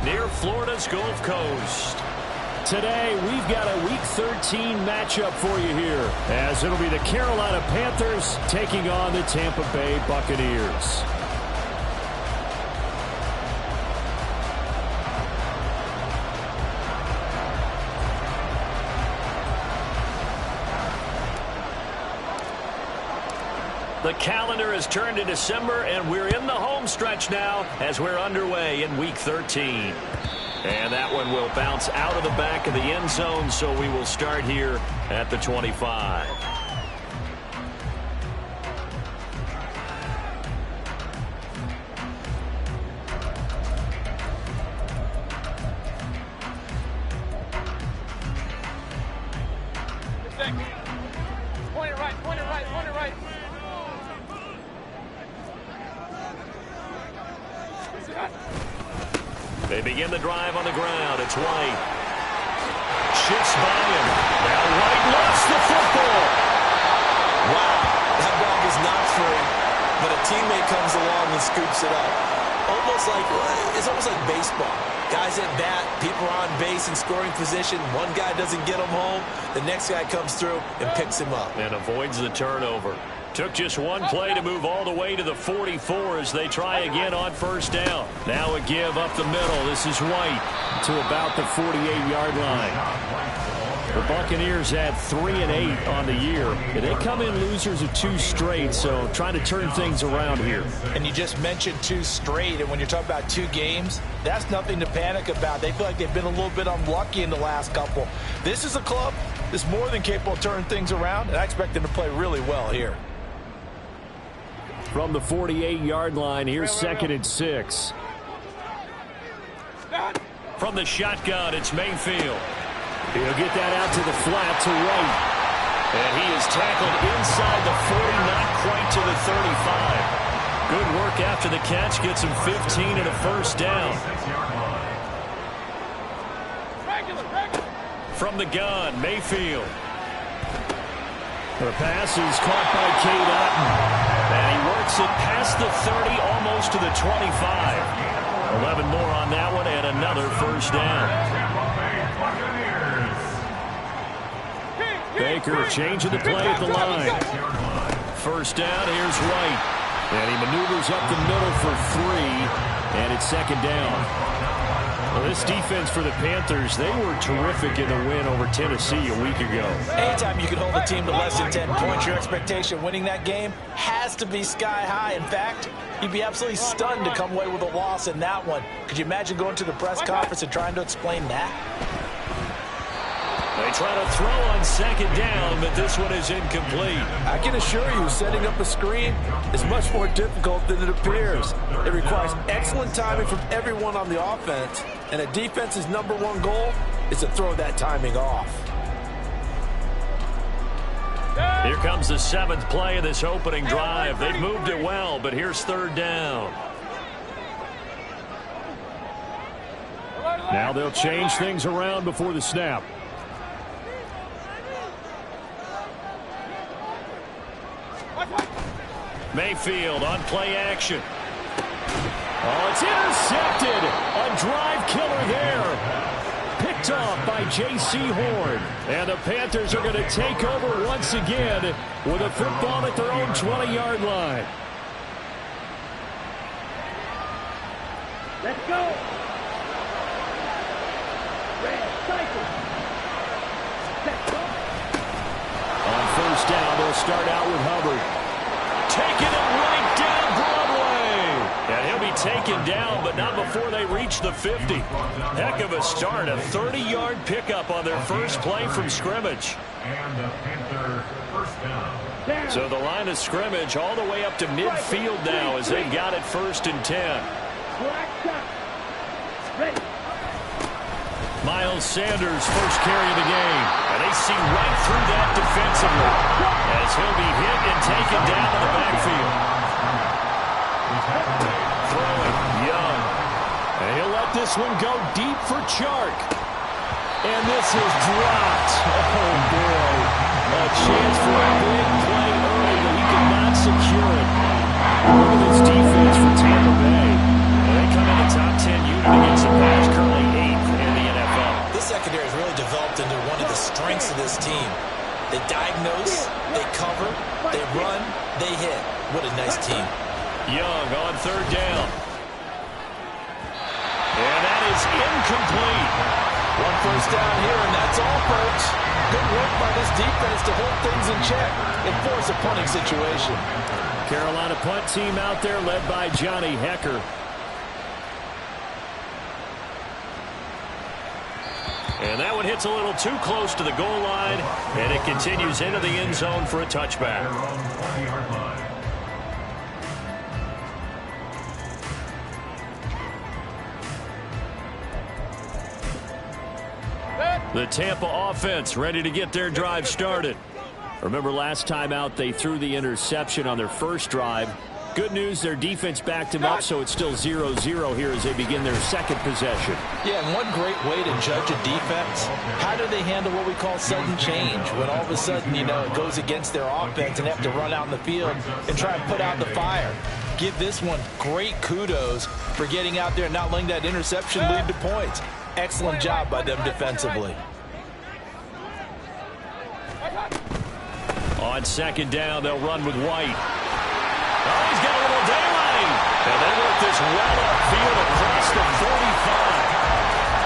near Florida's Gulf Coast. Today, we've got a Week 13 matchup for you here, as it'll be the Carolina Panthers taking on the Tampa Bay Buccaneers. The calendar has turned to December, and we're in the home stretch now as we're underway in Week 13. And that one will bounce out of the back of the end zone, so we will start here at the 25. Point it right, point it right, point it right. They begin the drive on the ground. It's White. Shifts by him. Now White lost the football. Wow, that ball was not free, but a teammate comes along and scoops it up. It's almost like baseball. Guys at bat, people are on base in scoring position. One guy doesn't get him home. The next guy comes through and picks him up. And avoids the turnover. Took just one play to move all the way to the 44 as they try again on first down. Now a give up the middle. This is White to about the 48-yard line. The Buccaneers had 3-8 on the year. They come in losers of 2 straight, so trying to turn things around here. And you just mentioned 2 straight, and when you're talking about 2 games, that's nothing to panic about. They feel like they've been a little bit unlucky in the last couple. This is a club that's more than capable of turning things around, and I expect them to play really well here. From the 48-yard line, here's 2nd and 6. From the shotgun, it's Mayfield. He'll get that out to the flat to White. And he is tackled inside the 40, not quite to the 35. Good work after the catch, gets him 15 and a first down. From the gun, Mayfield. The pass is caught by Cade Otton. And he works it past the 30, almost to the 25. 11 more on that one, and another first down. Baker changing the play at the line. First down, here's White. And he maneuvers up the middle for 3, and it's 2nd down. Well, this defense for the Panthers, they were terrific in the win over Tennessee a week ago. Anytime you can hold a team to less than 10 points, your expectation winning that game has to be sky high. In fact, you'd be absolutely stunned to come away with a loss in that one. Could you imagine going to the press conference and trying to explain that? They try to throw on 2nd down, but this one is incomplete. I can assure you, setting up a screen is much more difficult than it appears. It requires excellent timing from everyone on the offense, and a defense's #1 goal is to throw that timing off. Here comes the 7th play of this opening drive. They've moved it well, but here's 3rd down. Now they'll change things around before the snap. Mayfield on play action. Oh, it's intercepted. A drive killer there. Picked off by J.C. Horn. And the Panthers are going to take over once again with a football at their own 20-yard line. Let's go. On first down, they'll start out with Hubbard. Taking it right down Broadway. And he'll be taken down, but not before they reach the 50. Heck of a start. A 30-yard pickup on their first play from scrimmage. And the Panthers first down. So the line of scrimmage all the way up to midfield now as they've got it 1st and 10. Miles Sanders, first carry of the game. And they see right through that defensively as he'll be hit and taken down in the backfield. Throwing, Young. And he'll let this one go deep for Chark. And this is dropped. Oh, boy. A chance for a big play early, but he could not secure it. Look at this defense for Tampa Bay. Well, they come in the top 10 unit against the pass curve. strengths of this team. They diagnose, they cover, they run, they hit. What a nice team. Young on third down. And that is incomplete. One first down here, and that's all, folks. Good work by this defense to hold things in check and force a punting situation. Carolina punt team out there led by Johnny Hekker. And that one hits a little too close to the goal line, and it continues into the end zone for a touchback. The Tampa offense ready to get their drive started. Remember last time out they threw the interception on their first drive. Good news, their defense backed him up, so it's still 0-0 here as they begin their second possession. Yeah, and one great way to judge a defense, how do they handle what we call sudden change? When all of a sudden, you know, it goes against their offense and they have to run out in the field and try and put out the fire. Give this one great kudos for getting out there and not letting that interception lead to points. Excellent job by them defensively. On second down, they'll run with White. Oh, he's got a little daylight. And they work this well upfield across the 45.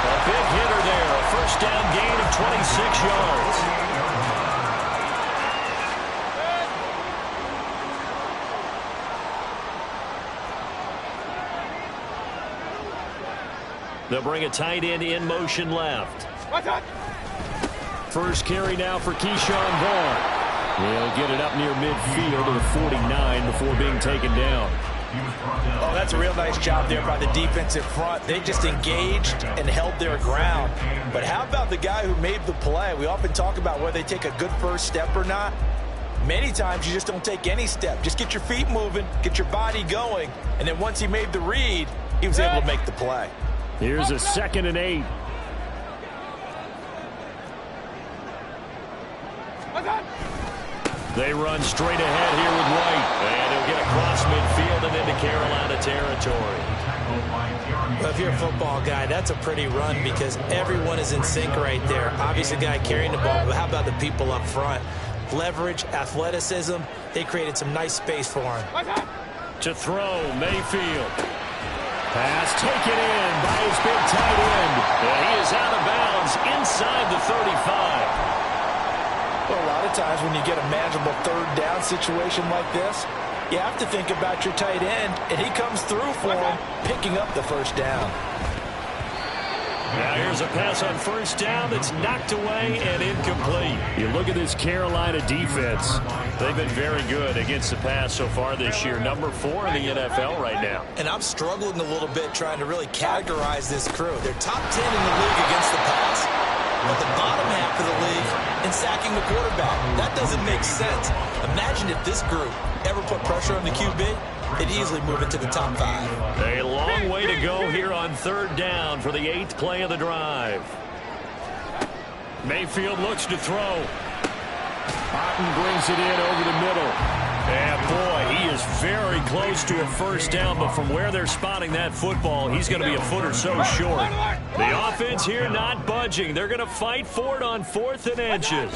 A big hitter there. A first down gain of 26 yards. They'll bring a tight end in motion left. First carry now for Keyshawn Vaughn. He'll get it up near midfield to the 49 before being taken down. Oh, that's a real nice job there by the defensive front. They just engaged and held their ground. But how about the guy who made the play? We often talk about whether they take a good first step or not. Many times you just don't take any step. Just get your feet moving, get your body going, and then once he made the read, he was able to make the play. Here's a 2nd and 8. They run straight ahead here with White. And he'll get across midfield and into Carolina territory. Well, if you're a football guy, that's a pretty run because everyone is in sync right there. Obviously, the guy carrying the ball, but how about the people up front? Leverage, athleticism, they created some nice space for him. To throw, Mayfield. Pass taken in by his big tight end. And he is out of bounds inside the 35. Well, a lot of times when you get a manageable third down situation like this, you have to think about your tight end, and he comes through for him, picking up the first down. Now here's a pass on first down that's knocked away and incomplete. You look at this Carolina defense. They've been very good against the pass so far this year. Number 4 in the NFL right now. And I'm struggling a little bit trying to really categorize this crew. They're top 10 in the league against the pass, but the bottom half of the league in sacking the quarterback. That doesn't make sense. Imagine if this group ever put pressure on the QB, it'd easily move into the top 5. A long way to go here on third down for the 8th play of the drive. Mayfield looks to throw. Otten brings it in over the middle. And boy, he is very close to a first down, but from where they're spotting that football, he's going to be a foot or so short. The offense here not budging. They're going to fight for it on 4th and inches.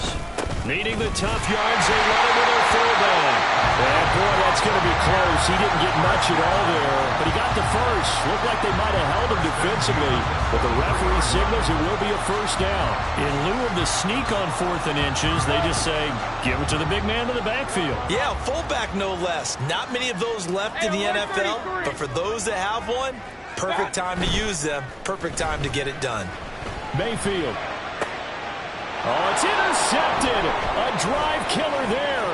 Needing the tough yards, they run it with their fullback. And boy, that's going to be close. He didn't get much at all there, but he got the first. Looked like they might have held him defensively, but the referee signals it will be a first down. In lieu of the sneak on 4th and inches, they just say, give it to the big man in the backfield. Yeah, fullback no less. Not many of those left in the NFL, but for those that have one, perfect time to use them, perfect time to get it done. Mayfield. Oh, it's intercepted. A drive killer there.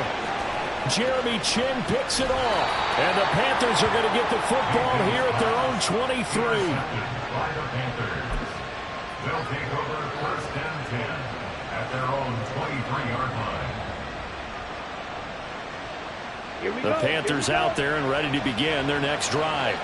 Jeremy Chinn picks it off. And the Panthers are going to get the football here at their own 23. They'll take over 1st and 10 at their own 23-yard line. The Panthers out there and ready to begin their next drive.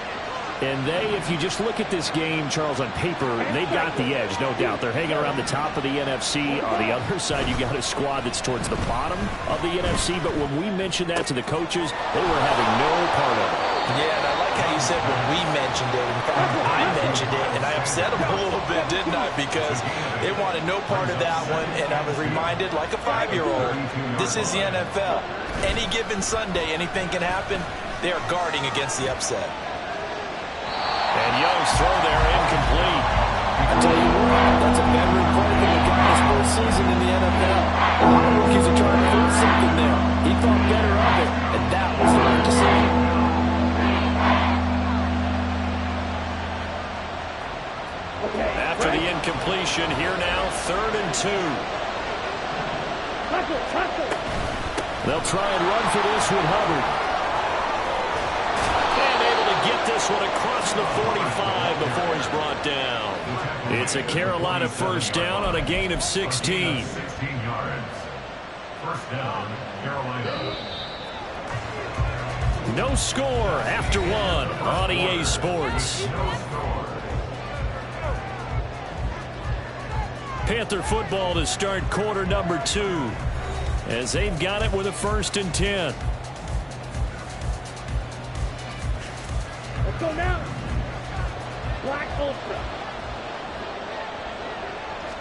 And they, if you just look at this game, Charles, on paper, they've got the edge, no doubt. They're hanging around the top of the NFC. On the other side, you got a squad that's towards the bottom of the NFC. But when we mentioned that to the coaches, they were having no part of it. Yeah, and I like how you said when we mentioned it. In fact, I mentioned it, and I upset them a little bit, didn't I? Because they wanted no part of that one, and I was reminded, like a 5-year-old, this is the NFL. Any given Sunday, anything can happen. They are guarding against the upset. And Young's throw there incomplete. I tell you what, that's a veteran play from the guy his first season in the NFL. A lot of rookies are trying to prove something there. He thought better of it, and that was the right decision. After the incompletion, here now, 3rd and 2. They'll try and run for this with Hubbard. And able to get this one across the 45 before he's brought down. It's a Carolina first down on a gain of 16. 16 yards. First down, Carolina. No score after 1 on EA Sports. Panther football to start quarter number 2 as they've got it with a 1st and 10. Let's go now. Black Ultra.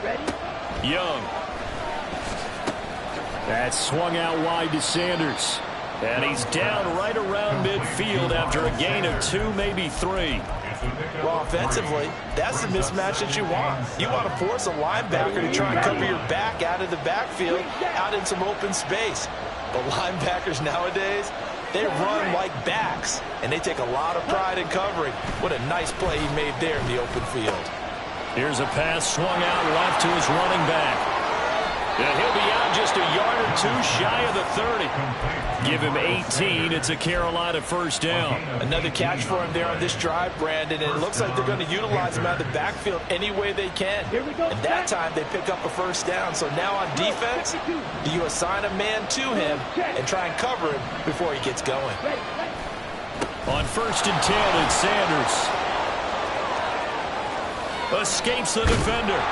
Ready? Young. That's swung out wide to Sanders. And he's down right around midfield after a gain of 2, maybe 3. Well, offensively, that's the mismatch that you want. You want to force a linebacker to try and cover your back out of the backfield, out in some open space. But linebackers nowadays, they run like backs, and they take a lot of pride in covering. What a nice play he made there in the open field. Here's a pass swung out left to his running back. And he'll be out just a yard or 2 shy of the 30. Give him 18. It's a Carolina first down. Another catch for him there on this drive, Brandon, and it looks like they're going to utilize him out of the backfield any way they can. And that time they pick up a first down. So now on defense, do you assign a man to him and try and cover him before he gets going? On 1st and 10, it's Sanders. Escapes the defender.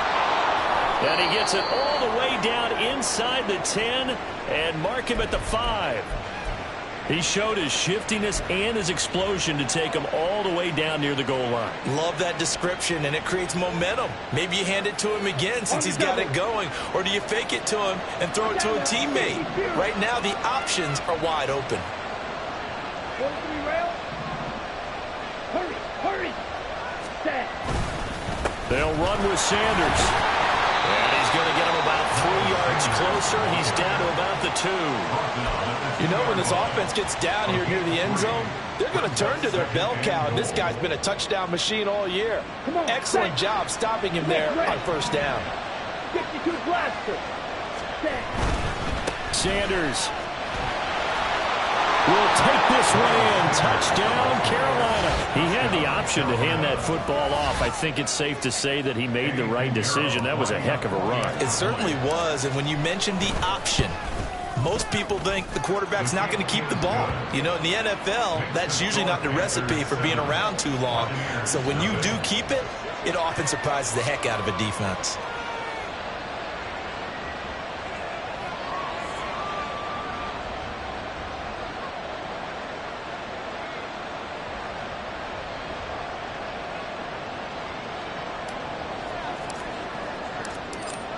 And he gets it all the way down inside the 10 and mark him at the 5. He showed his shiftiness and his explosion to take him all the way down near the goal line. Love that description, and it creates momentum. Maybe you hand it to him again since he's got it going, or do you fake it to him and throw it to a teammate? Right now, the options are wide open. Hurry. Set. They'll run with Sanders. And he's going to get him about 3 yards closer. He's down to about the 2. You know, when this offense gets down here near the end zone, they're going to turn to their bell cow, and this guy's been a touchdown machine all year. Excellent job stopping him there on first down. 52 blaster. Sanders will take this one in. Touchdown, Carolina. He had the option to hand that football off. I think it's safe to say that he made the right decision. That was a heck of a run. It certainly was, and when you mentioned the option, most people think the quarterback's not going to keep the ball. You know, in the NFL, that's usually not the recipe for being around too long. So when you do keep it, it often surprises the heck out of a defense.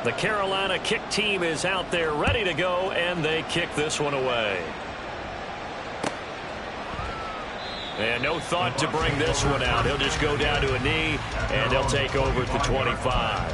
The Carolina kick team is out there ready to go, and they kick this one away. And no thought to bring this one out. He'll just go down to a knee, and he'll take over at the 25.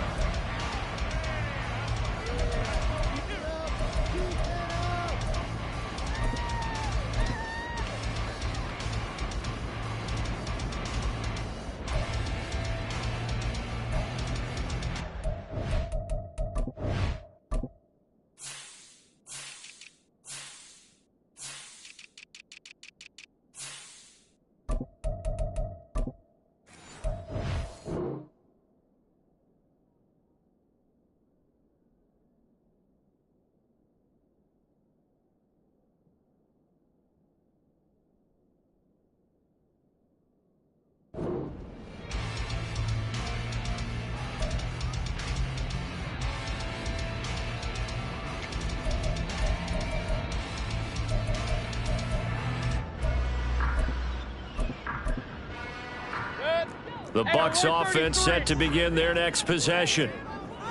The Bucs offense set to begin their next possession.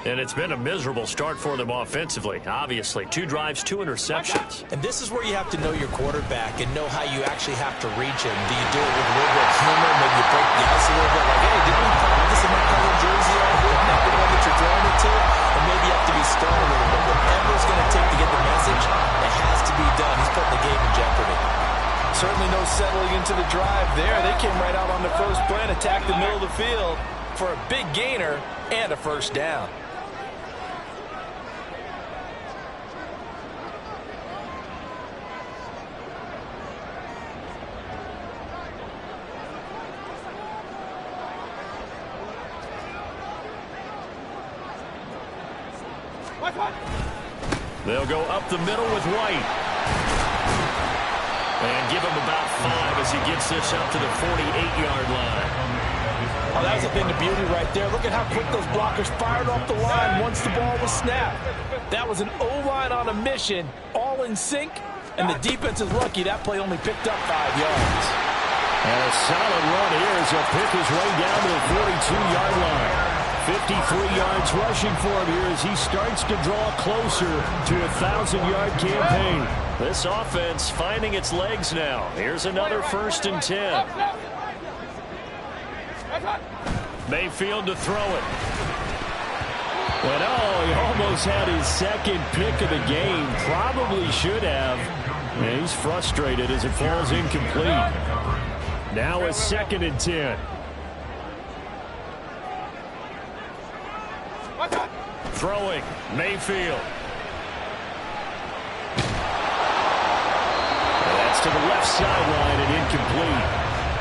And it's been a miserable start for them offensively, obviously. 2 drives, 2 interceptions. And this is where you have to know your quarterback and know how you actually have to reach him. Do you do it with a little bit of humor? Maybe you break the ice a little bit, like, hey, didn't we practice in that color jersey all year? Not the one that you're throwing it to? And maybe you have to be stern a little bit. Whatever it's going to take to get the message, it has to be done. He's putting the game in jeopardy. Certainly no settling into the drive there. They came right out on the first play and attacked the middle of the field for a big gainer and a first down. They'll go up the middle with White. And give him about 5 as he gets this up to the 48-yard line. Oh, that was a thing of beauty right there. Look at how quick those blockers fired off the line once the ball was snapped. That was an O-line on a mission, all in sync, and the defense is lucky that play only picked up 5 yards. And a solid run here as he'll pick his way down to the 42-yard line. 53 yards rushing for him here as he starts to draw closer to a 1,000-yard campaign. This offense finding its legs now. Here's another 1st and 10. Mayfield to throw it. And he almost had his 2nd pick of the game. Probably should have. And he's frustrated as it falls incomplete. Now a 2nd and 10. Throwing, Mayfield. That's to the left sideline and incomplete.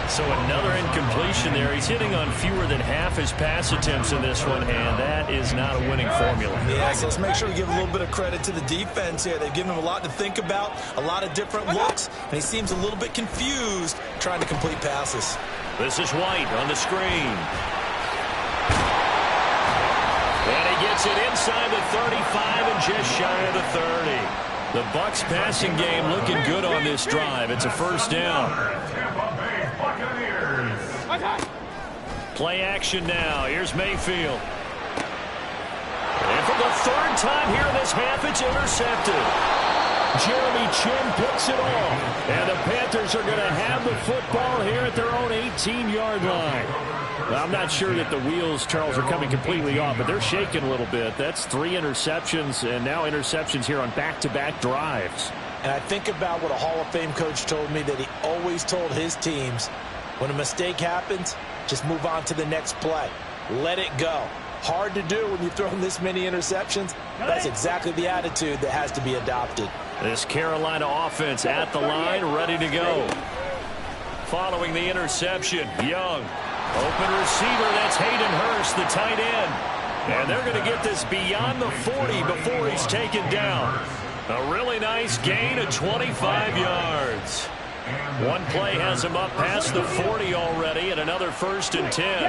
So another incompletion there. He's hitting on fewer than half his pass attempts in this one, and that is not a winning formula. Yeah, so let's make sure we give a little bit of credit to the defense here. They've given him a lot to think about, a lot of different looks, and he seems a little bit confused trying to complete passes. This is White on the screen. And he gets it inside the 35 and just shy of the 30. The Bucs passing game looking good on this drive. It's a first down. Play action now. Here's Mayfield. And for the 3rd time here in this half, it's intercepted. Jeremy Chinn picks it off. And the Panthers are going to have the football here at their own 18-yard line. Well, I'm not sure that the wheels, Charles, are coming completely off, but they're shaking a little bit. That's 3 interceptions, and now interceptions here on back-to-back drives. And I think about what a Hall of Fame coach told me, that he always told his teams, when a mistake happens, just move on to the next play. Let it go. Hard to do when you throw this many interceptions. That's exactly the attitude that has to be adopted. This Carolina offense at the line, ready to go. Following the interception, Young. Open receiver, that's Hayden Hurst, the tight end. And they're going to get this beyond the 40 before he's taken down. A really nice gain of 25 yards. One play has him up past the 40 already, and another 1st and 10.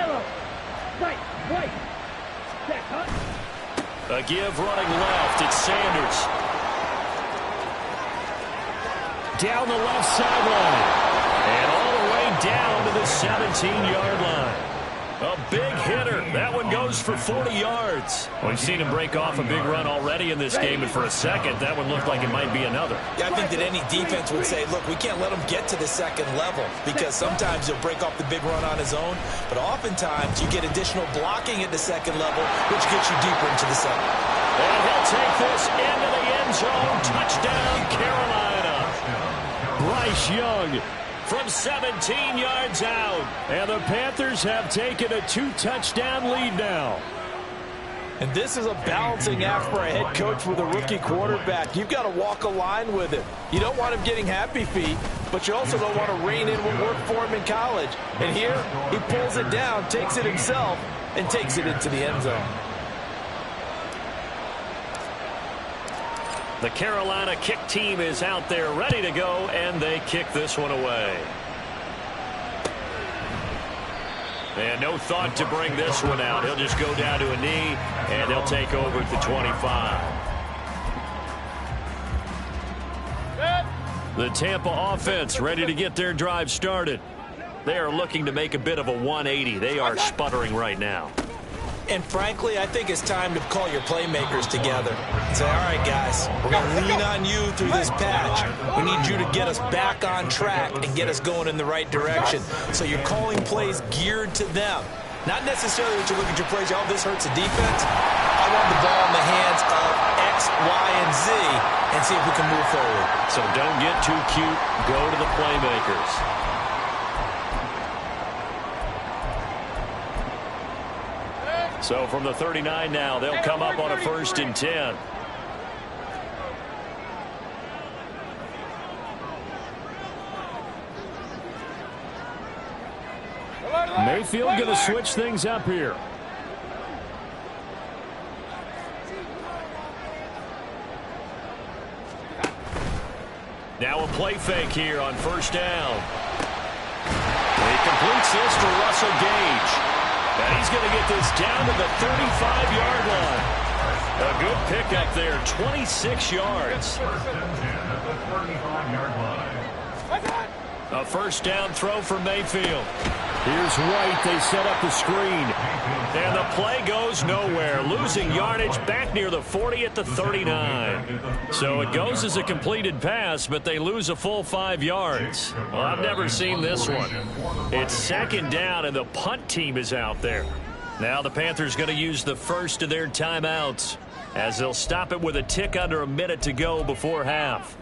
A give running left, it's Sanders. Down the left sideline. And all the way down to the 17-yard line. A big hitter. That one goes for 40 yards. We've seen him break off a big run already in this game, and for a second, that one looked like it might be another. Yeah, I think that any defense would say, look, we can't let him get to the 2nd level, because sometimes he'll break off the big run on his own, but oftentimes you get additional blocking at the 2nd level, which gets you deeper into the 2nd. And he'll take this into the end zone. Touchdown, Carolina. Bryce Young from 17 yards out. And the Panthers have taken a 2-touchdown lead now. And this is a balancing act for a head coach with a rookie quarterback. You've got to walk a line with him. You don't want him getting happy feet, but you also don't want to rein in what worked for him in college. And here, he pulls it down, takes it himself, and takes it into the end zone. The Carolina kick team is out there ready to go, and they kick this one away. And no thought to bring this one out. He'll just go down to a knee, and they'll take over at the 25. The Tampa offense ready to get their drive started. They are looking to make a bit of a 180. They are sputtering right now. And frankly, I think it's time to call your playmakers together and say, all right, guys, we're going to lean on you through this patch. We need you to get us back on track and get us going in the right direction. So you're calling plays geared to them. Not necessarily that you look at your plays, oh, this hurts the defense. I want the ball in the hands of X, Y, and Z and see if we can move forward. So don't get too cute. Go to the playmakers. So from the 39 now, they'll come up on a 1st and 10. Mayfield going to switch things up here. Now a play fake here on 1st down. He completes this to Russell Gage. And he's going to get this down to the 35-yard line. A good pickup there, 26 yards. 1st and 10 at the 35-yard line. A 1st down throw for Mayfield. Here's White. They set up the screen. And the play goes nowhere. Losing yardage back near the 40 at the 39. So it goes as a completed pass, but they lose a full 5 yards. Well, I've never seen this one. It's 2nd down, and the punt team is out there. Now the Panthers going to use the first of their timeouts as they'll stop it with a tick under a minute to go before half.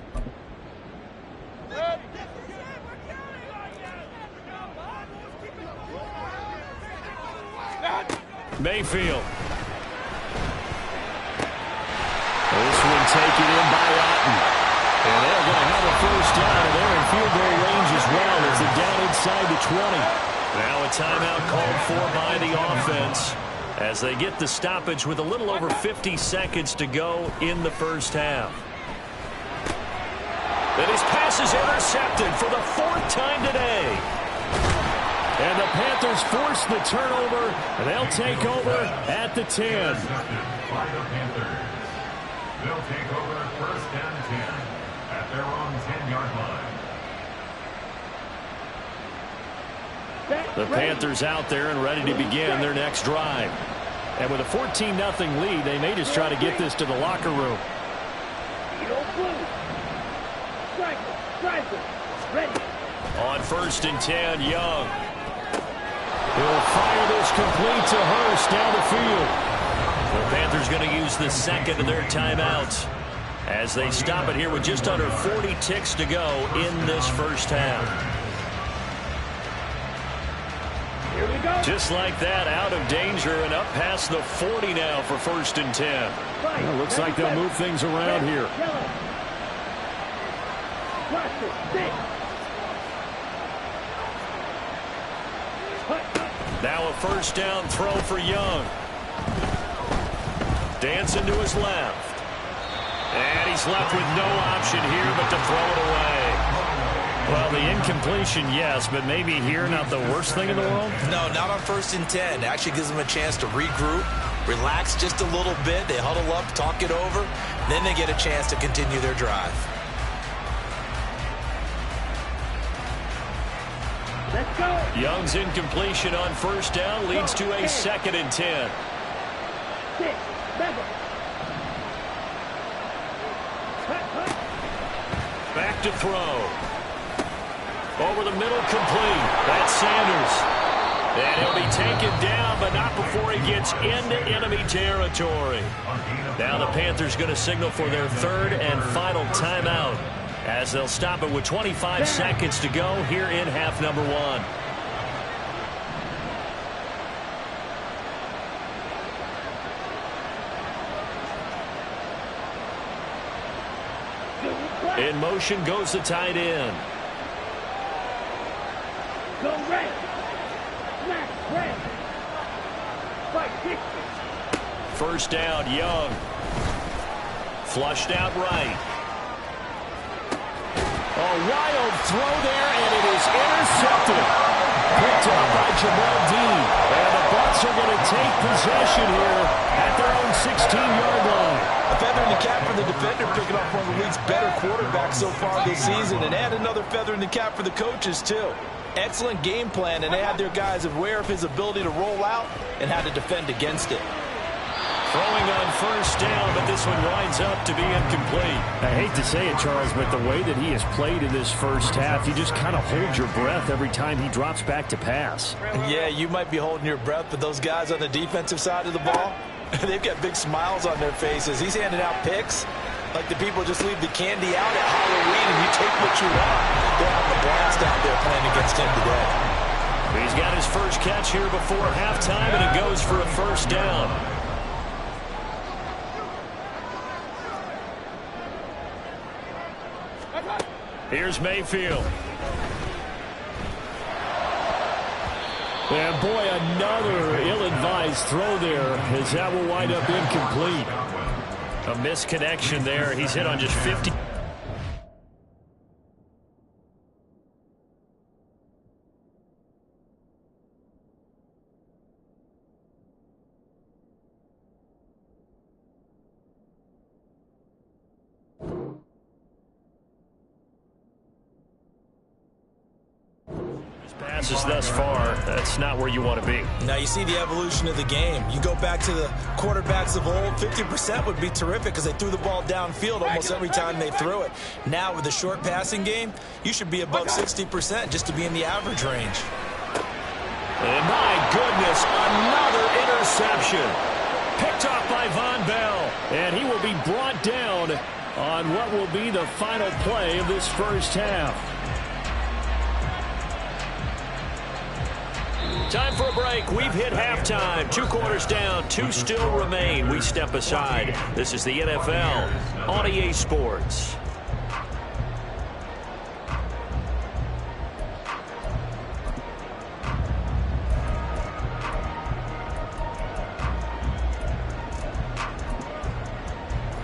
Mayfield. This one taken in by Otten. And they're going to have a 1st down, and they're in field goal range as well as they're down inside the 20. Now a timeout called for by the offense as they get the stoppage with a little over 50 seconds to go in the 1st half. And his pass is intercepted for the 4th time today. And the Panthers force the turnover, and they'll take over at the 10. By the Panthers. They'll take over 1st and 10 at their own 10-yard line. The Panthers out there and ready to begin their next drive. And with a 14-0 lead, they may just try to get this to the locker room. Ready. On 1st and 10, Young. He'll fire this complete to Hurst down the field. The Panthers going to use the 2nd of their timeouts as they stop it here with just under 40 ticks to go in this 1st half. Here we go. Just like that, out of danger and up past the 40 now for 1st and 10. Well, looks like they'll move things around here. Now a 1st down throw for Young. Dancing to his left. And he's left with no option here but to throw it away. Well, the incompletion, yes, but maybe here not the worst thing in the world? No, not on 1st and 10. It actually gives them a chance to regroup, relax just a little bit. They huddle up, talk it over. Then they get a chance to continue their drive. Let's go. Young's incompletion on 1st down leads to a 2nd and 10. 6, 7. Back to throw. Over the middle, complete. That's Sanders. And he'll be taken down, but not before he gets into enemy territory. Now the Panthers going to signal for their 3rd and final timeout as they'll stop it with 25 seconds to go here in half number 1. In motion goes the tight end. Go red. Smack red. Fight 60. 1st down, Young. Flushed out right. A wild throw there, and it is intercepted. Picked up by Jamal Dean. And the Bucs are going to take possession here at their own 16-yard line. A feather in the cap for the defender, picking up one of the league's better quarterbacks so far this season, and add another feather in the cap for the coaches, too. Excellent game plan, and they had their guys aware of his ability to roll out and how to defend against it. Throwing on first down, but this one winds up to be incomplete. I hate to say it, Charles, but the way that he has played in this first half, you just kind of hold your breath every time he drops back to pass. Yeah, you might be holding your breath, but those guys on the defensive side of the ball, they've got big smiles on their faces. He's handing out picks like the people just leave the candy out at Halloween and you take what you want. They're having a blast out there playing against him today. He's got his first catch here before halftime, and it goes for a first down. Here's Mayfield. And boy, another ill-advised throw there, as that will wind up incomplete. A misconnection there. He's hit on just 50. Passes thus far, that's not where you want to be. Now you see the evolution of the game. You go back to the quarterbacks of old, 50% would be terrific because they threw the ball downfield almost every time they threw it. Now with the short passing game, you should be above 60% just to be in the average range. And my goodness, another interception. Picked off by Von Bell. And he will be brought down on what will be the final play of this first half. Time for a break. We've hit halftime. 2 quarters down. 2 still remain. We step aside. This is the NFL on EA Sports.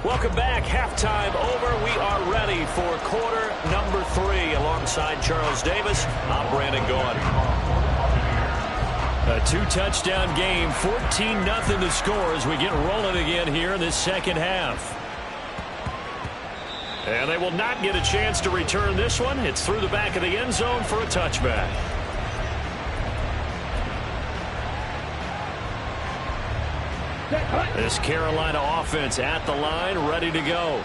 Welcome back. Halftime over. We are ready for quarter number 3. Alongside Charles Davis, I'm Brandon Gaudin. A 2-touchdown game, 14-0 the score as we get rolling again here in this second half. And they will not get a chance to return this one. It's through the back of the end zone for a touchback. This Carolina offense at the line, ready to go.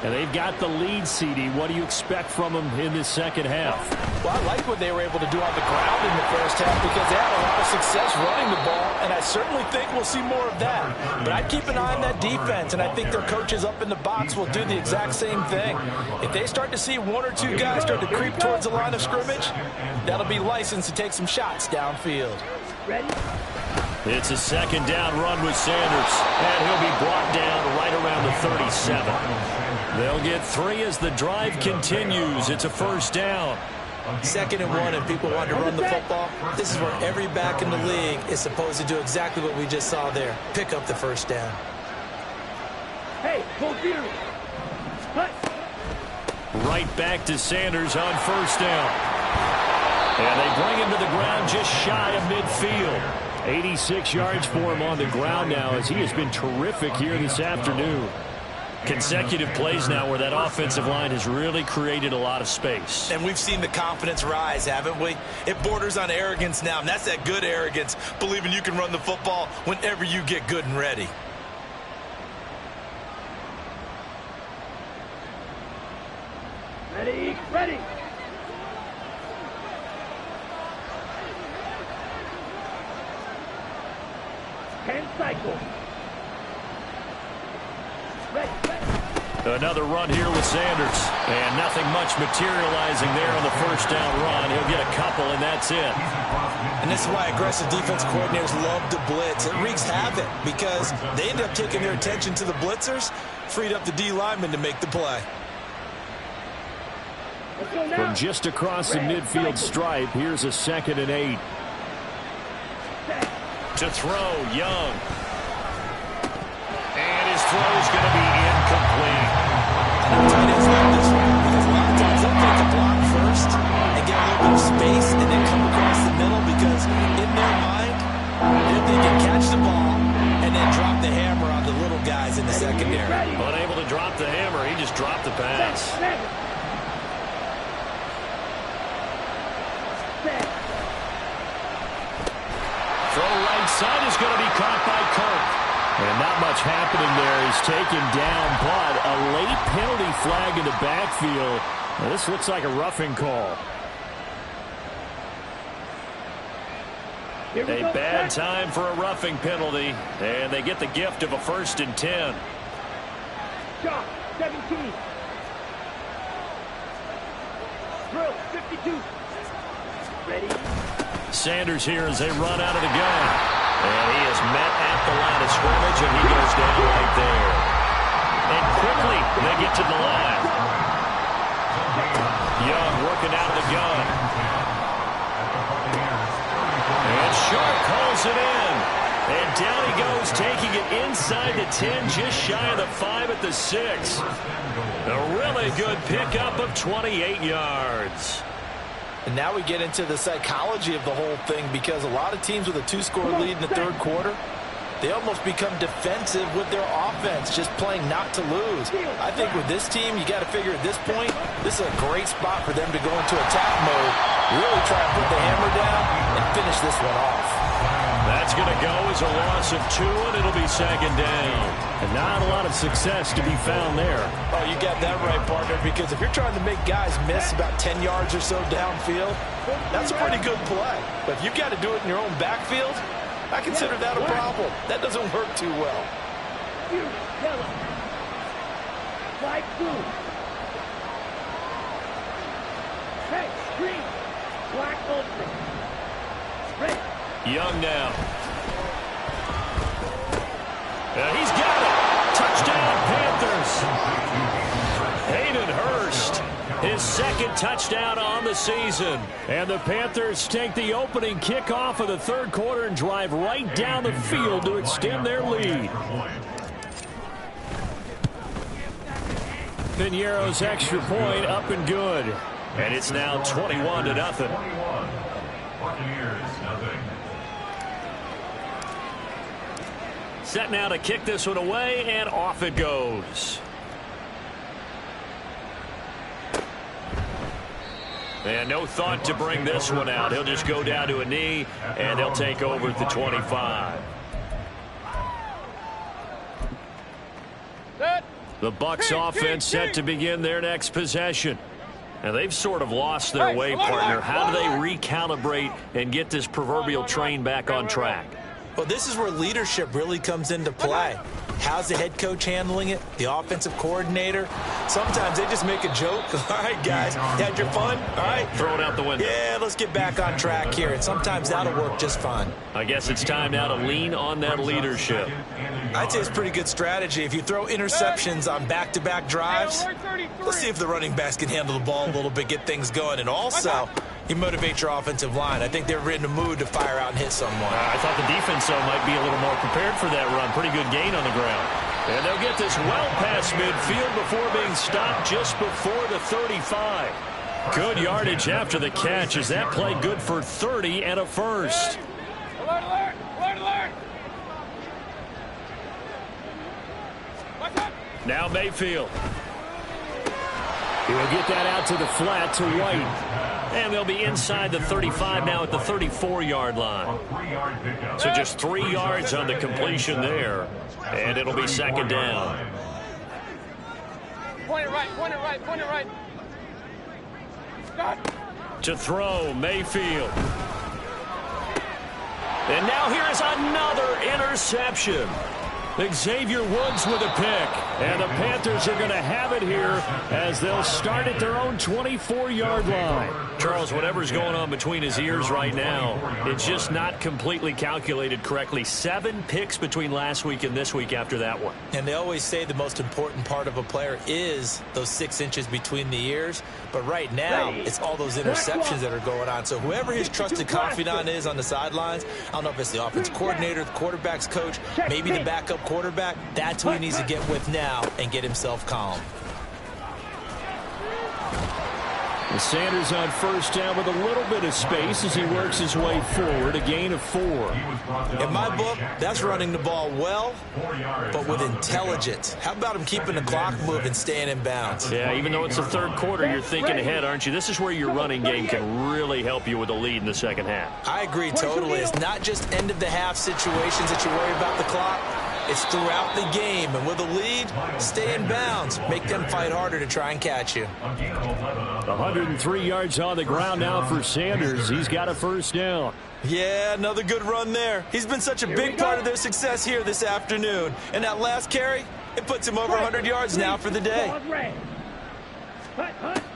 And they've got the lead, CD. What do you expect from them in this second half? Well, I like what they were able to do on the ground in the first half because they had a lot of success running the ball, and I certainly think we'll see more of that. But I'd keep an eye on that defense, and I think their coaches up in the box will do the exact same thing. If they start to see 1 or 2 guys start to creep towards the line of scrimmage, that'll be licensed to take some shots downfield. Ready? It's a second down run with Sanders, and he'll be brought down right around the 37. They'll get 3 as the drive continues. It's a first down. 2nd and 1, and people want to run the football. This is where every back in the league is supposed to do exactly what we just saw there. Pick up the first down. Hey, go Fury. Hut. Right back to Sanders on first down. And they bring him to the ground just shy of midfield. 86 yards for him on the ground now as he has been terrific here this afternoon. Consecutive plays now where that offensive line has really created a lot of space. And we've seen the confidence rise, haven't we? It borders on arrogance now, and that's that good arrogance, believing you can run the football whenever you get good and ready. Ready, ready. Cycle. Another run here with Sanders. And nothing much materializing there on the first down run. He'll get a couple, and that's it. And this is why aggressive defense coordinators love to blitz. It wreaks havoc because they end up taking their attention to the blitzers, freed up the D lineman to make the play. From just across the midfield stripe, here's a 2nd and 8. To throw, Young. And his throw is going to be incomplete. And tight ends like this one because a lot of times they'll take a block first and get a little bit of space and then come across the middle because in their mind, they're thinking catch the ball and then drop the hammer on the little guys in the secondary. Unable to drop the hammer, he just dropped the pass. And not much happening there. He's taken down, but a late penalty flag in the backfield. Now, this looks like a roughing call. A bad time for a roughing penalty, and they get the gift of a 1st and 10. Shot, 17. Drill, 52. Ready. Sanders here as they run out of the gun. And he is met at the line of scrimmage, and he goes down right there. And quickly, they get to the line. Young working out of the gun. And Sharp calls it in. And down he goes, taking it inside the 10, just shy of the 5 at the 6. A really good pickup of 28 yards. And now we get into the psychology of the whole thing, because a lot of teams with a 2-score lead in the 3rd quarter, they almost become defensive with their offense, just playing not to lose. I think with this team, you got to figure at this point, this is a great spot for them to go into attack mode, really try to put the hammer down and finish this one off. That's going to go as a loss of 2, and it'll be 2nd down. And not a lot of success to be found there. Oh, you got that right, partner, because if you're trying to make guys miss about 10 yards or so downfield, that's a pretty good play. But if you've got to do it in your own backfield, I consider that a problem. That doesn't work too well. Yellow. Flag blue. Hey, green. Black ultimate. Red. Young now. He's got it. Touchdown, Panthers. Hayden Hurst, his 2nd touchdown on the season. And the Panthers take the opening kickoff of the 3rd quarter and drive right down the field to extend their lead. Piñeiro's extra point up and good. And it's now 21-0. Buccaneers, nothing. Set now to kick this one away, and off it goes. And no thought to bring this one out. He'll just go down to a knee, and they'll take over at the 25. The Bucs offense set to begin their next possession. And they've sort of lost their way, partner. How do they recalibrate and get this proverbial train back on track? Well, this is where leadership really comes into play. How's the head coach handling it? The offensive coordinator? Sometimes they just make a joke. All right, guys, you had your fun? All right. Throw it out the window. Yeah, let's get back on track here. And sometimes that'll work just fine. I guess it's time now to lean on that leadership. I'd say it's a pretty good strategy. If you throw interceptions on back-to-back drives, let's see if the running backs can handle the ball a little bit, get things going. And also, you motivate your offensive line. I think they're in the mood to fire out and hit someone. I thought the defense, though, might be a little more prepared for that run. Pretty good gain on the ground. And they'll get this well past midfield before being stopped just before the 35. Good yardage after the catch. Is that play good for 30 and a first? Alert, alert, alert, alert. Now Mayfield. He'll get that out to the flat to White. And they'll be inside the 35 now at the 34-yard line. So just 3 yards on the completion there. And it'll be 2nd down. Point it right, point it right, point it right. Stop. To throw, Mayfield. And now here is another interception. Xavier Woods with a pick. And the Panthers are going to have it here as they'll start at their own 24-yard line. Charles, whatever's going on between his ears right now, it's just not completely calculated correctly. 7 picks between last week and this week after that one. And they always say the most important part of a player is those 6 inches between the ears. But right now, it's all those interceptions that are going on. So whoever his trusted confidant is on the sidelines, I don't know if it's the offense coordinator, the quarterback's coach, maybe the backup quarterback, that's who he needs to get with now and get himself calm. And Sanders on first down with a little bit of space as he works his way forward, a gain of 4. In my book, that's running the ball well, but with intelligence. How about him keeping the clock moving, staying in bounds? Yeah, even though it's the 3rd quarter, you're thinking ahead, aren't you? This is where your running game can really help you with a lead in the 2nd half. I agree totally. It's not just end-of-the-half situations that you worry about the clock. It's throughout the game, and with a lead, stay in bounds. Make them fight harder to try and catch you. 103 yards on the ground now for Sanders. He's got a first down. Yeah, another good run there. He's been such a big part of their success here this afternoon. And that last carry, it puts him over 100 yards now for the day.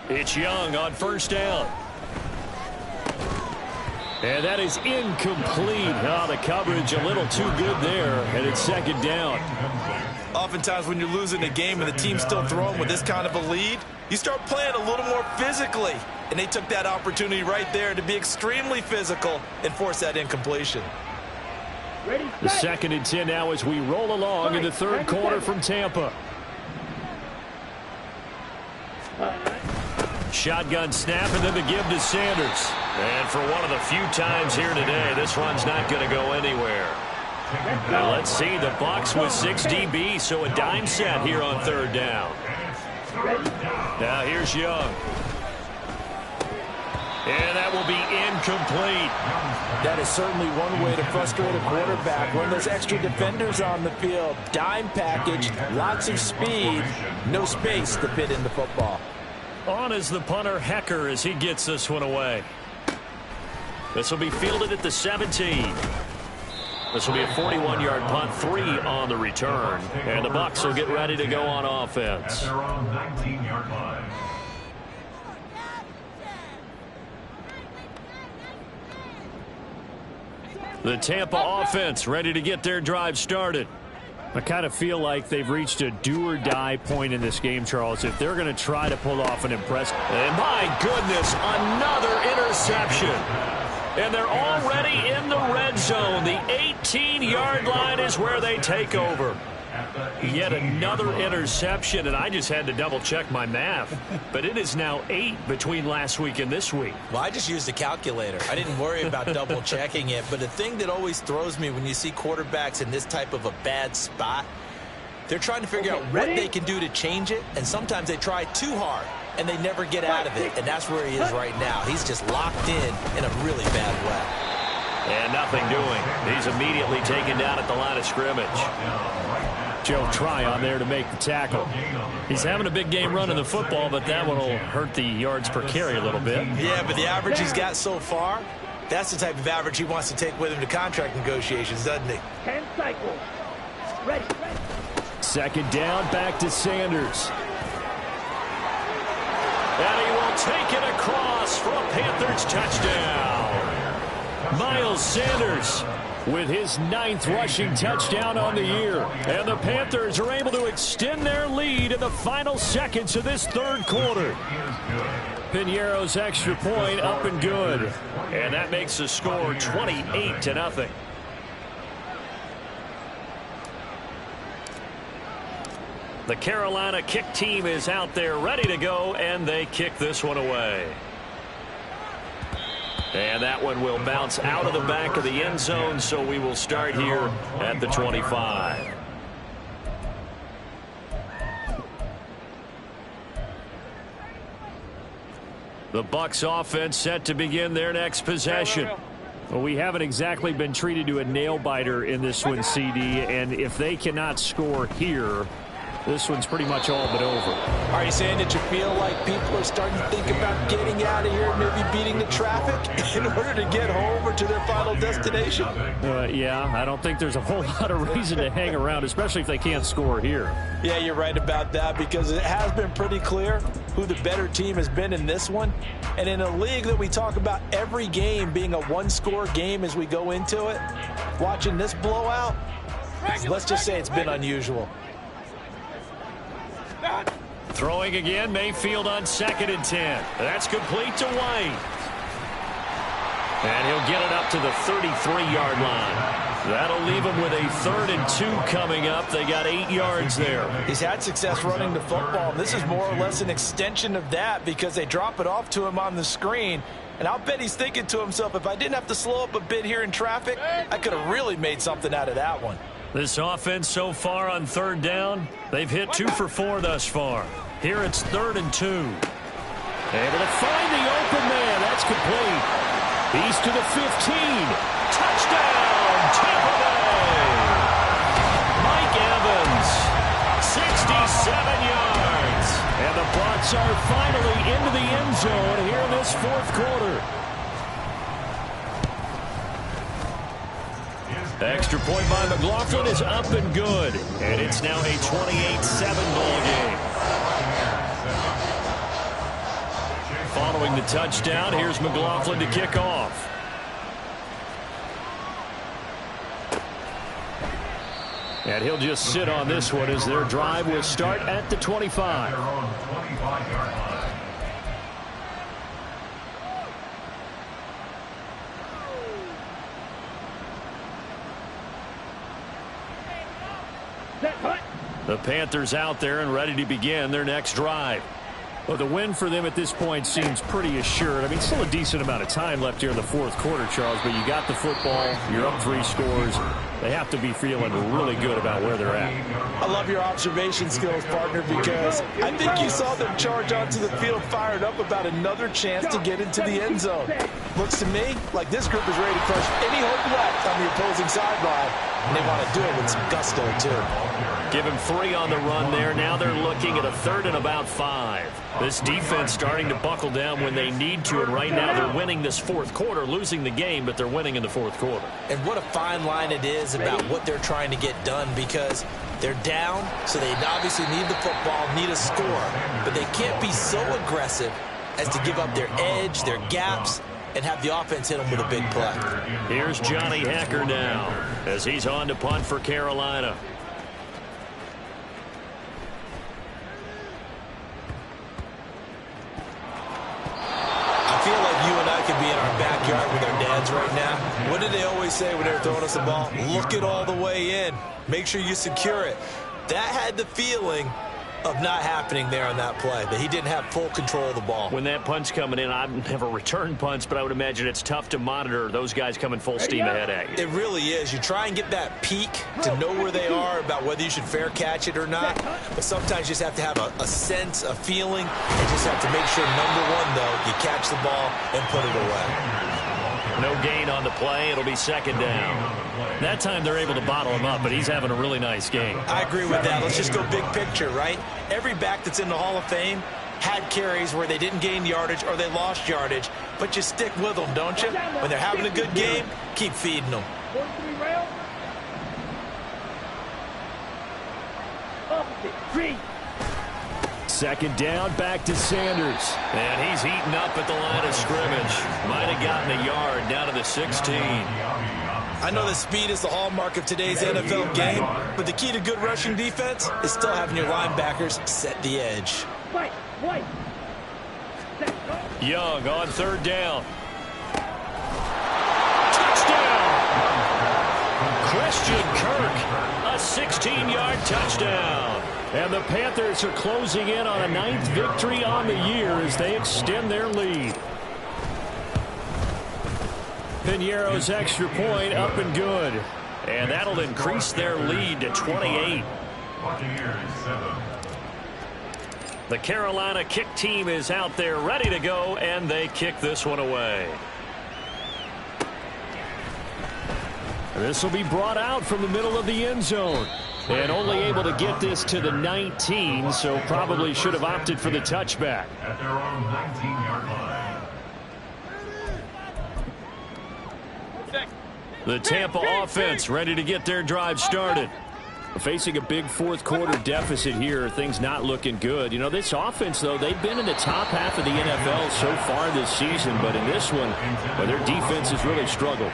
It's Young on first down. And that is incomplete. Oh, the coverage a little too good there, and it's second down. Oftentimes when you're losing a game and the team's still throwing with this kind of a lead, you start playing a little more physically. And they took that opportunity right there to be extremely physical and force that incompletion. The 2nd and 10 now as we roll along in the third quarter from Tampa. Shotgun snap and then the give to Sanders. And for one of the few times here today, this run's not going to go anywhere. Now let's see, the Bucs with 6 DB, so a dime set here on third down. Now here's Young. And that will be incomplete. That is certainly one way to frustrate a quarterback. When there's extra defenders on the field, dime package, lots of speed, no space to fit in the football. On is the punter, Hecker, as he gets this one away. This will be fielded at the 17. This will be a 41-yard punt, 3 on the return. And the Bucs will get ready to go on offense. At their own 19-yard line. The Tampa offense ready to get their drive started. I kind of feel like they've reached a do-or-die point in this game, Charles, if they're going to try to pull off an impressive. And my goodness, another interception. And they're already in the red zone. The 18-yard line is where they take over. Yet another interception, and I just had to double-check my math. But it is now 8 between last week and this week. Well, I just used a calculator. I didn't worry about double-checking it. But the thing that always throws me when you see quarterbacks in this type of a bad spot, they're trying to figure out what they can do to change it, and sometimes they try too hard, and they never get out of it. And that's where he is right now. He's just locked in a really bad way. And nothing doing. He's immediately taken down at the line of scrimmage. Joe Tryon there to make the tackle. He's having a big game running the football, but that one will hurt the yards per carry a little bit. Yeah, but the average he's got so far, that's the type of average he wants to take with him to contract negotiations, doesn't he? 10 cycles. Ready. Second down, back to Sanders. And he will take it across for a Panthers touchdown. Miles Sanders with his 9th rushing touchdown on the year. And the Panthers are able to extend their lead in the final seconds of this third quarter. Piñeiro's extra point up and good. And that makes the score 28-0. The Carolina kick team is out there ready to go, and they kick this one away. And that one will bounce out of the back of the end zone, so we will start here at the 25. The Bucs offense set to begin their next possession. Well, we haven't exactly been treated to a nail-biter in this one, CD, and if they cannot score here, this one's pretty much all but over. Are you saying that you feel like people are starting to think about getting out of here, maybe beating the traffic in order to get home or to their final destination? Yeah, I don't think there's a whole lot of reason to hang around, especially if they can't score here. Yeah, you're right about that, because it has been pretty clear who the better team has been in this one. And in a league that we talk about every game being a one-score game as we go into it, watching this blowout, let's just say it's been unusual. Throwing again, Mayfield on 2nd and 10. That's complete to White. And he'll get it up to the 33-yard line. That'll leave him with a 3rd and 2 coming up. They got 8 yards there. He's had success running the football, and this is more or less an extension of that because they drop it off to him on the screen. And I'll bet he's thinking to himself, if I didn't have to slow up a bit here in traffic, I could have really made something out of that one. This offense so far on 3rd down, they've hit 2 for 4 thus far. Here it's 3rd and 2. Able to find the open man. That's complete. He's to the 15. Touchdown, Tampa Bay! Mike Bucks are finally into the end zone here in this fourth quarter. Extra point by McLaughlin is up and good. And it's now a 28-7 ball game. Following the touchdown, here's McLaughlin to kick off. And he'll just sit on this one as their drive will start at the 25. The Panthers out there and ready to begin their next drive. Well, the win for them at this point seems pretty assured. I mean, still a decent amount of time left here in the fourth quarter, Charles, but you got the football, you're up 3 scores. They have to be feeling really good about where they're at. I love your observation skills, partner, because I think you saw them charge onto the field fired up about another chance to get into the end zone. Looks to me like this group is ready to crush any hope left on the opposing sideline, and they want to do it with some gusto, too. Give him 3 on the run there. Now they're looking at a 3rd and about 5. This defense starting to buckle down when they need to, and right now they're winning this fourth quarter, losing the game, but they're winning in the fourth quarter. And what a fine line it is about what they're trying to get done, because they're down, so they obviously need the football, need a score, but they can't be so aggressive as to give up their edge, their gaps, and have the offense hit them with a big play. Here's Johnny Hekker now as he's on to punt for Carolina. I feel like you and I could be in our backyard with our dads right now. What did they always say when they were throwing us the ball? Look it all the way in. Make sure you secure it. That had the feeling of not happening there on that play, that he didn't have full control of the ball. When that punt's coming in, I've never returned punts, but I would imagine it's tough to monitor those guys coming full steam ahead at you. It really is. You try and get that peek to know where they are, about whether you should fair catch it or not, but sometimes you just have to have a sense, a feeling, and just have to make sure, number one, though, you catch the ball and put it away. No gain on the play. It'll be 2nd down. That time they're able to bottle him up, but he's having a really nice game. I agree with that. Let's just go big picture, right? Every back that's in the Hall of Fame had carries where they didn't gain yardage or they lost yardage, but you stick with them, don't you? When they're having a good game, keep feeding them. 2nd down, back to Sanders. And he's heating up at the line of scrimmage. Might have gotten a yard down to the 16. I know that speed is the hallmark of today's NFL game, but the key to good rushing defense is still having your linebackers set the edge. Young on 3rd down. Touchdown! Christian Kirk, a 16-yard touchdown. And the Panthers are closing in on a 9th victory on the year as they extend their lead. Piñeiro's extra point up and good. And that'll increase their lead to 28. The Carolina kick team is out there ready to go, and they kick this one away. This will be brought out from the middle of the end zone. And only able to get this to the 19, so probably should have opted for the touchback. At their own 19-yard line. The Tampa offense ready to get their drive started. Facing a big fourth quarter deficit here, things not looking good. You know, this offense, though, they've been in the top half of the NFL so far this season, but in this one, well, their defense has really struggled.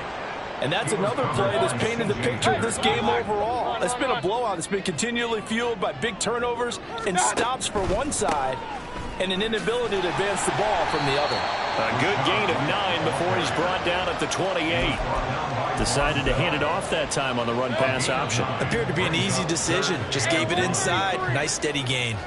And that's another play that's painted the picture of this game overall. It's been a blowout. It's been continually fueled by big turnovers and stops for one side and an inability to advance the ball from the other. A good gain of 9 before he's brought down at the 28. Decided to hand it off that time on the run-pass option. Appeared to be an easy decision. Just gave it inside. Nice steady gain.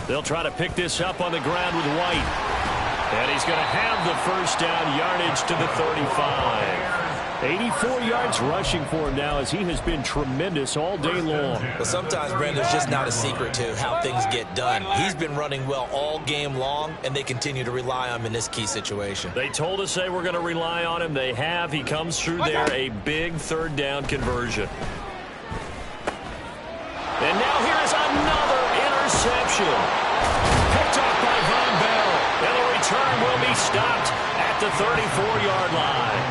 They'll try to pick this up on the ground with White. And he's going to have the 1st down, yardage to the 35. 84 yards rushing for him now as he has been tremendous all day long. But sometimes, Brandon, there's just not a secret to how things get done. He's been running well all game long, and they continue to rely on him in this key situation. They told us they were going to rely on him. They have. He comes through there, a big 3rd down conversion. And now here is another interception. Picked off by Von Bell. And the return will be stopped at the 34-yard line.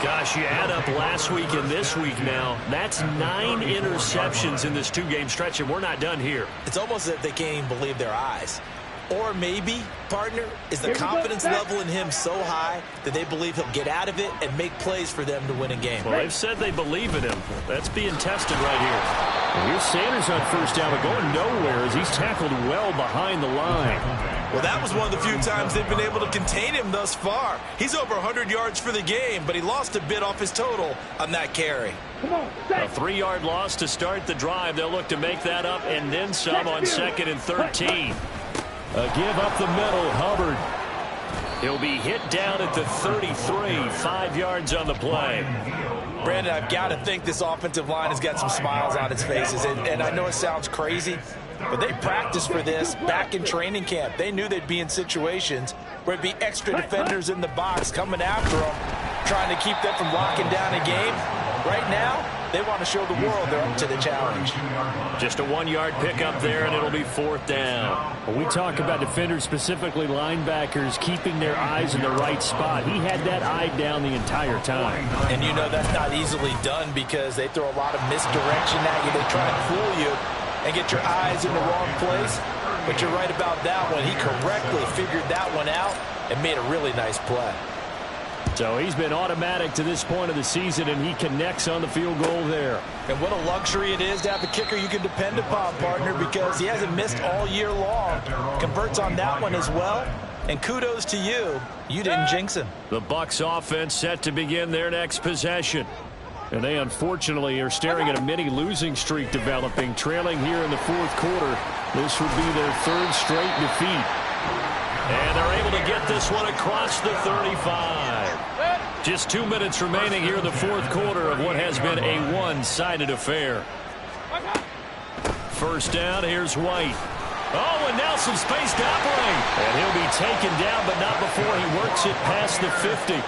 Gosh, you add up last week and this week now. That's 9 interceptions in this 2-game stretch, and we're not done here. It's almost as if they can't even believe their eyes. Or maybe, partner, is the confidence level in him so high that they believe he'll get out of it and make plays for them to win a game. Well, they've said they believe in him. That's being tested right here. And here's Sanders on first down, but going nowhere as he's tackled well behind the line. Well, that was one of the few times they've been able to contain him thus far. He's over 100 yards for the game, but he lost a bit off his total on that carry. A 3-yard loss to start the drive. They'll look to make that up and then some on 2nd and 13. A give up the middle, Hubbard. He'll be hit down at the 33, 5 yards on the play. Brandon, I've got to think this offensive line has got some smiles on its faces. And I know it sounds crazy, but they practiced for this back in training camp. They knew they'd be in situations where it'd be extra defenders in the box coming after them, trying to keep them from locking down a game. Right now, they want to show the world they're up to the challenge. Just a 1-yard pickup there, and it'll be 4th down. When we talk about defenders, specifically linebackers, keeping their eyes in the right spot, he had that eye down the entire time. And you know that's not easily done because they throw a lot of misdirection at you. They try to fool you and get your eyes in the wrong place. But you're right about that one. He correctly figured that one out and made a really nice play. So he's been automatic to this point of the season, and he connects on the field goal there. And what a luxury it is to have a kicker you can depend upon, partner, because he hasn't missed all year long. Converts on that one as well. And kudos to you. You didn't jinx him. The Bucs offense set to begin their next possession. And they unfortunately are staring at a mini losing streak developing, trailing here in the 4th quarter. This would be their 3rd straight defeat. And they're able to get this one across the 35. Just 2 minutes remaining here in the 4th quarter of what has been a one-sided affair. First down, here's White. Oh, and now some space to operate. And he'll be taken down, but not before he works it past the 50.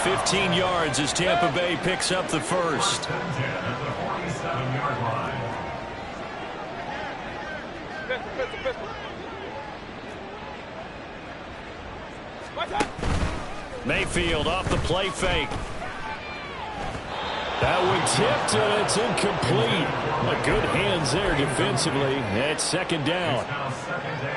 15 yards as Tampa Bay picks up the first. Mayfield off the play fake. That one tipped, and it's incomplete. But good hands there defensively. It's 2nd down.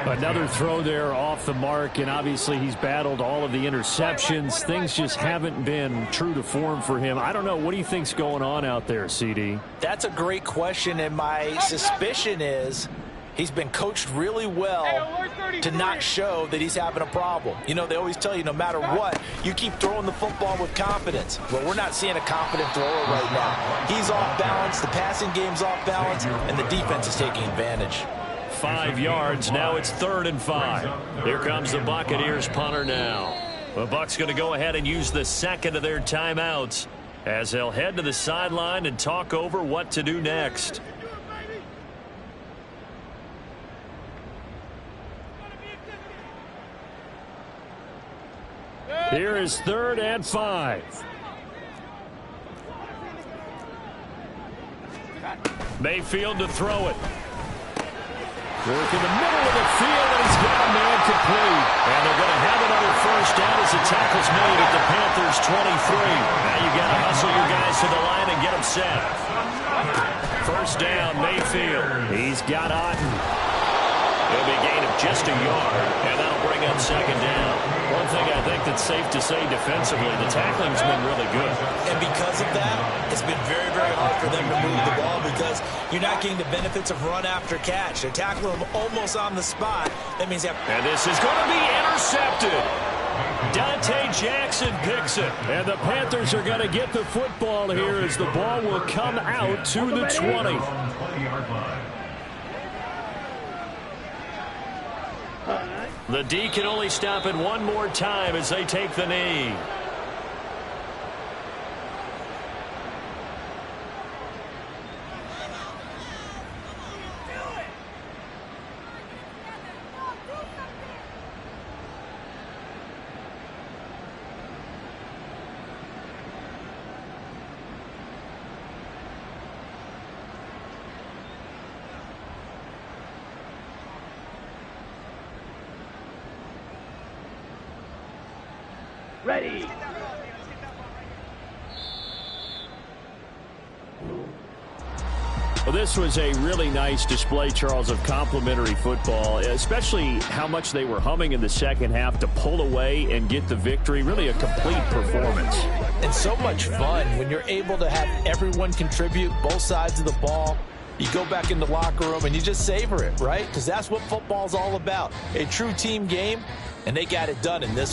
Another throw there off the mark, and obviously he's battled all of the interceptions. Things just haven't been true to form for him. I don't know. What do you think's going on out there, CD? That's a great question, and my suspicion is he's been coached really well to not show that he's having a problem. You know, they always tell you no matter what, you keep throwing the football with confidence. Well, we're not seeing a confident thrower right now. He's off balance, the passing game's off balance, and the defense is taking advantage. 5 yards, now it's 3rd and 5. Here comes the Buccaneers punter now. The Bucs going to go ahead and use the 2nd of their timeouts as they'll head to the sideline and talk over what to do next. Here is 3rd and 5. Mayfield to throw it. Work in the middle of the field, and he's got a man complete. And they're going to have another first down as the tackle's made at the Panthers' 23. Now you got to hustle your guys to the line and get them set. First down, Mayfield. He's got Otten. It'll be a gain of just a yard, and that'll bring up 2nd down. One thing I think that's safe to say defensively, the tackling's been really good. And because of that, it's been very, very hard for them to move the ball because you're not getting the benefits of run after catch. They're tackling them almost on the spot. That means they have... And this is going to be intercepted. Dante Jackson picks it. And the Panthers are going to get the football here as the ball will come out to the 20. The D can only stop it one more time as they take the knee. Ready. Well, this was a really nice display, Charles, of complimentary football, especially how much they were humming in the second half to pull away and get the victory. Really a complete performance. And so much fun when you're able to have everyone contribute, both sides of the ball. You go back in the locker room and you just savor it, right? Because that's what football's all about. A true team game, and they got it done in this